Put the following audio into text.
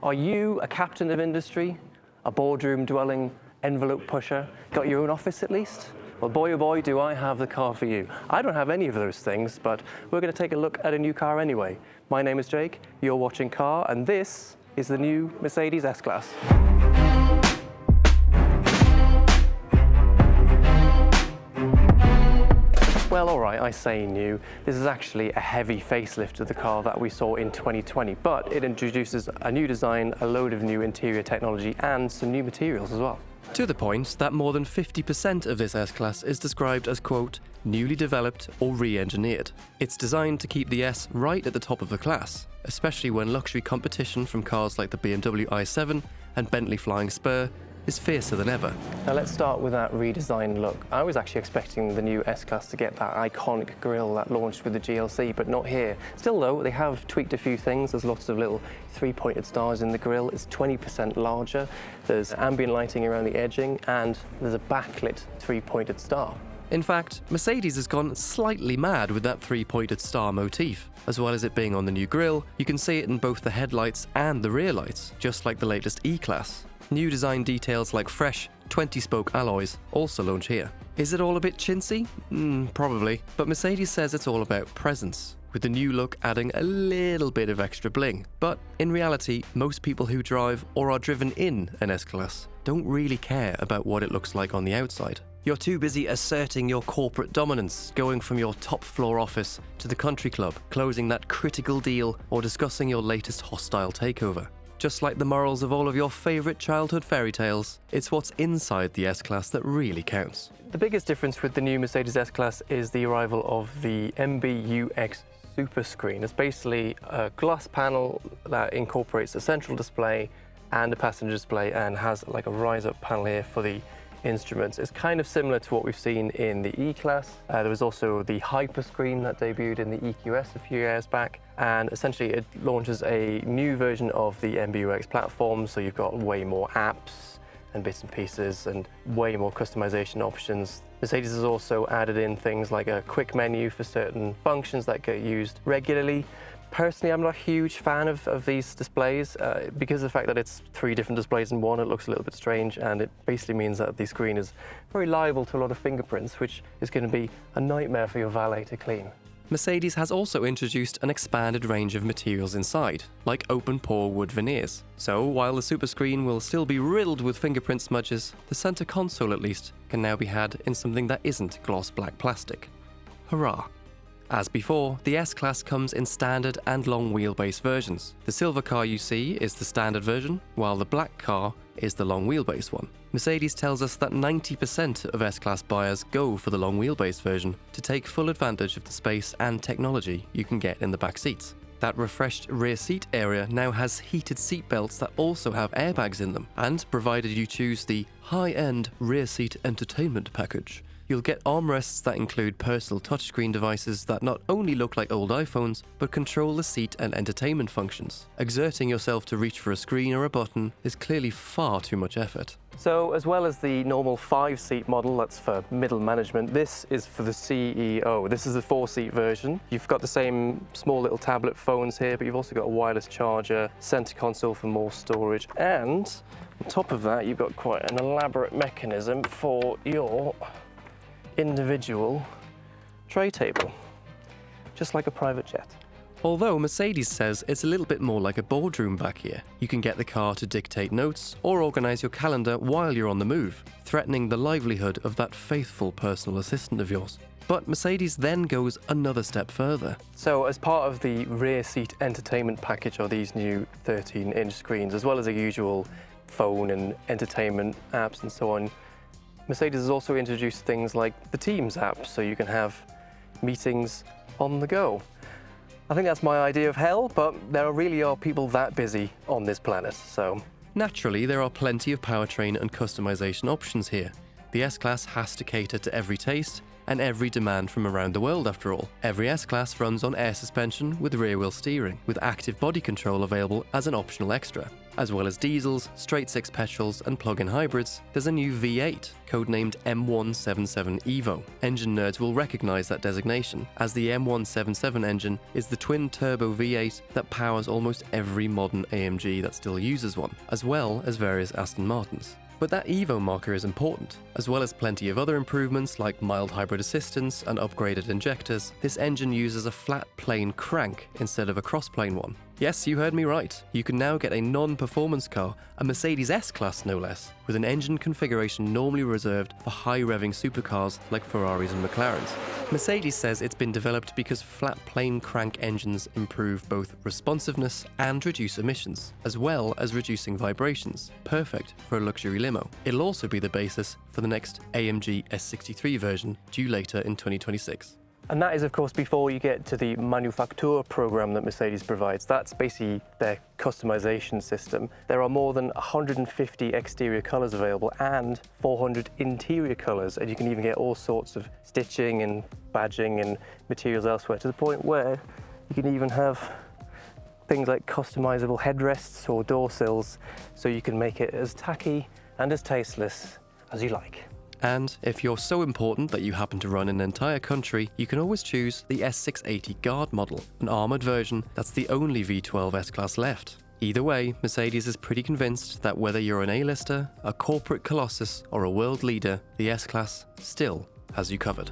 Are you a captain of industry? A boardroom-dwelling envelope pusher? Got your own office at least? Well, boy oh boy, do I have the car for you. I don't have any of those things, but we're going to take a look at a new car anyway. My name is Jake, you're watching Car, and this is the new Mercedes S-Class. Well, all right, I say new. This is actually a heavy facelift of the car that we saw in 2020, but it introduces a new design, a load of new interior technology, and some new materials as well. To the point that more than 50% of this S-Class is described as, quote, newly developed or re-engineered. It's designed to keep the S right at the top of the class, especially when luxury competition from cars like the BMW i7 and Bentley Flying Spur is fiercer than ever. Now let's start with that redesigned look. I was actually expecting the new S-Class to get that iconic grille that launched with the GLC, but not here. Still though, they have tweaked a few things. There's lots of little three-pointed stars in the grille. It's 20% larger. There's ambient lighting around the edging, and there's a backlit three-pointed star. In fact, Mercedes has gone slightly mad with that three-pointed star motif. As well as it being on the new grille, you can see it in both the headlights and the rear lights, just like the latest E-Class. New design details like fresh 20-spoke alloys also launch here. Is it all a bit chintzy? Probably, but Mercedes says it's all about presence, with the new look adding a little bit of extra bling. But in reality, most people who drive or are driven in an S-Class don't really care about what it looks like on the outside. You're too busy asserting your corporate dominance, going from your top floor office to the country club, closing that critical deal, or discussing your latest hostile takeover. Just like the morals of all of your favourite childhood fairy tales, it's what's inside the S-Class that really counts. The biggest difference with the new Mercedes S-Class is the arrival of the MBUX Super Screen. It's basically a glass panel that incorporates a central display and a passenger display and has like a rise-up panel here for the instruments. It's kind of similar to what we've seen in the E-Class. There was also the Hyper Screen that debuted in the EQS a few years back, and essentially it launches a new version of the MBUX platform, so you've got way more apps and bits and pieces and way more customization options. Mercedes has also added in things like a quick menu for certain functions that get used regularly. Personally, I'm not a huge fan of these displays because of the fact that it's three different displays in one. It looks a little bit strange, and it basically means that the screen is very liable to a lot of fingerprints, which is going to be a nightmare for your valet to clean. Mercedes has also introduced an expanded range of materials inside, like open-pore wood veneers. So while the Super Screen will still be riddled with fingerprint smudges, the center console at least can now be had in something that isn't gloss black plastic. Hurrah! As before, the S-Class comes in standard and long wheelbase versions. The silver car you see is the standard version, while the black car is the long wheelbase one. Mercedes tells us that 90% of S-Class buyers go for the long wheelbase version to take full advantage of the space and technology you can get in the back seats. That refreshed rear seat area now has heated seat belts that also have airbags in them, and provided you choose the high-end rear seat entertainment package, you'll get armrests that include personal touchscreen devices that not only look like old iPhones, but control the seat and entertainment functions. Exerting yourself to reach for a screen or a button is clearly far too much effort. So as well as the normal 5-seat model that's for middle management, this is for the CEO. This is the 4-seat version. You've got the same small little tablet phones here, but you've also got a wireless charger, center console for more storage, and on top of that, you've got quite an elaborate mechanism for your individual tray table, just like a private jet. Although Mercedes says it's a little bit more like a boardroom back here. You can get the car to dictate notes or organise your calendar while you're on the move, threatening the livelihood of that faithful personal assistant of yours. But Mercedes then goes another step further. So as part of the rear seat entertainment package are these new 13-inch screens, as well as the usual phone and entertainment apps and so on. Mercedes has also introduced things like the Teams app, so you can have meetings on the go. I think that's my idea of hell, but there really are people that busy on this planet, so. Naturally, there are plenty of powertrain and customization options here. The S-Class has to cater to every taste, and every demand from around the world after all. Every S-Class runs on air suspension with rear-wheel steering, with active body control available as an optional extra. As well as diesels, straight-six petrols and plug-in hybrids, there's a new V8, codenamed M177 Evo. Engine nerds will recognise that designation, as the M177 engine is the twin-turbo V8 that powers almost every modern AMG that still uses one, as well as various Aston Martins. But that Evo marker is important. As well as plenty of other improvements like mild hybrid assistance and upgraded injectors, this engine uses a flat plane crank instead of a cross-plane one. Yes, you heard me right. You can now get a non-performance car, a Mercedes S-Class no less, with an engine configuration normally reserved for high-revving supercars like Ferraris and McLarens. Mercedes says it's been developed because flat plane crank engines improve both responsiveness and reduce emissions, as well as reducing vibrations, perfect for a luxury limo. It'll also be the basis for the next AMG S63 version, due later in 2026. And that is, of course, before you get to the Manufaktur program that Mercedes provides. That's basically their customization system. There are more than 150 exterior colors available and 400 interior colors, and you can even get all sorts of stitching and badging and materials elsewhere, to the point where you can even have things like customizable headrests or door sills, so you can make it as tacky and as tasteless as you like. And if you're so important that you happen to run an entire country, you can always choose the S680 Guard model, an armoured version that's the only V12 S-Class left. Either way, Mercedes is pretty convinced that whether you're an A-lister, a corporate colossus, or a world leader, the S-Class still has you covered.